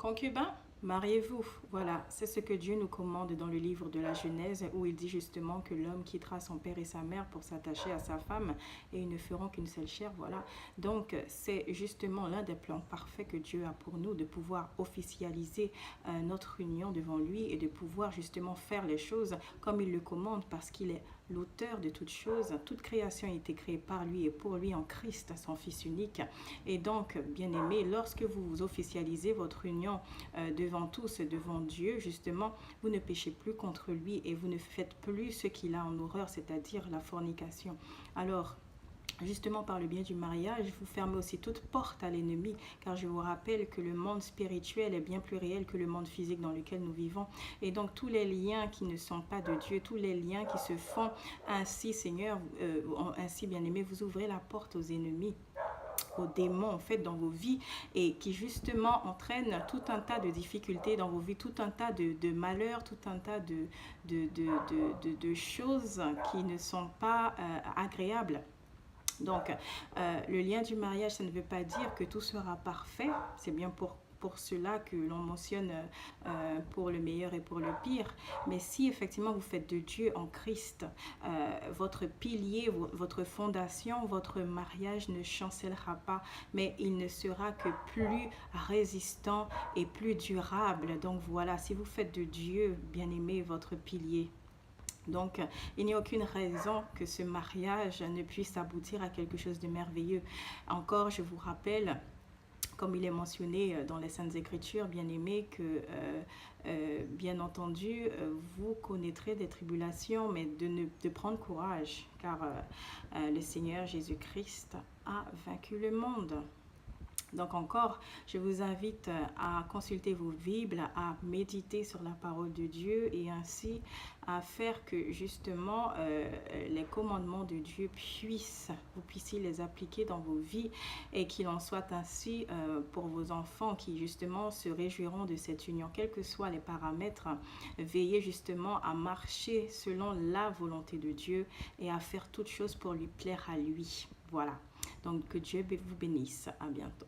Concubins, mariez-vous. Voilà, c'est ce que Dieu nous commande dans le livre de la Genèse où il dit justement que l'homme quittera son père et sa mère pour s'attacher à sa femme et ils ne feront qu'une seule chair. Voilà. Donc, c'est justement l'un des plans parfaits que Dieu a pour nous de pouvoir officialiser notre union devant lui et de pouvoir justement faire les choses comme il le commande parce qu'il est l'auteur de toutes choses. Toute création a été créée par lui et pour lui en Christ, son Fils unique. Et donc, bien aimé, lorsque vous officialisez votre union devant tous, devant Dieu, justement, vous ne péchez plus contre lui et vous ne faites plus ce qu'il a en horreur, c'est-à-dire la fornication. Alors, justement, par le bien du mariage, vous fermez aussi toute porte à l'ennemi, car je vous rappelle que le monde spirituel est bien plus réel que le monde physique dans lequel nous vivons. Et donc, tous les liens qui ne sont pas de Dieu, tous les liens qui se font ainsi, Seigneur, ainsi, bien-aimé, vous ouvrez la porte aux ennemis, aux démons en fait dans vos vies et qui justement entraînent tout un tas de difficultés dans vos vies, tout un tas de malheurs, tout un tas de choses qui ne sont pas agréables. Donc, le lien du mariage, ça ne veut pas dire que tout sera parfait. C'est bien pour cela que l'on mentionne pour le meilleur et pour le pire. Mais si effectivement vous faites de Dieu en Christ votre pilier, votre fondation, votre mariage ne chancellera pas, mais il ne sera que plus résistant et plus durable. Donc voilà, si vous faites de Dieu, bien aimé, votre pilier, donc, il n'y a aucune raison que ce mariage ne puisse aboutir à quelque chose de merveilleux. Encore, je vous rappelle, comme il est mentionné dans les Saintes Écritures, bien aimé, que bien entendu, vous connaîtrez des tribulations, mais de prendre courage, car le Seigneur Jésus-Christ a vaincu le monde. Donc encore, je vous invite à consulter vos Bibles, à méditer sur la parole de Dieu et ainsi à faire que justement les commandements de Dieu vous puissiez les appliquer dans vos vies et qu'il en soit ainsi pour vos enfants qui justement se réjouiront de cette union, quels que soient les paramètres. Veillez justement à marcher selon la volonté de Dieu et à faire toutes choses pour lui plaire à lui. Voilà. Donc que Dieu vous bénisse. À bientôt.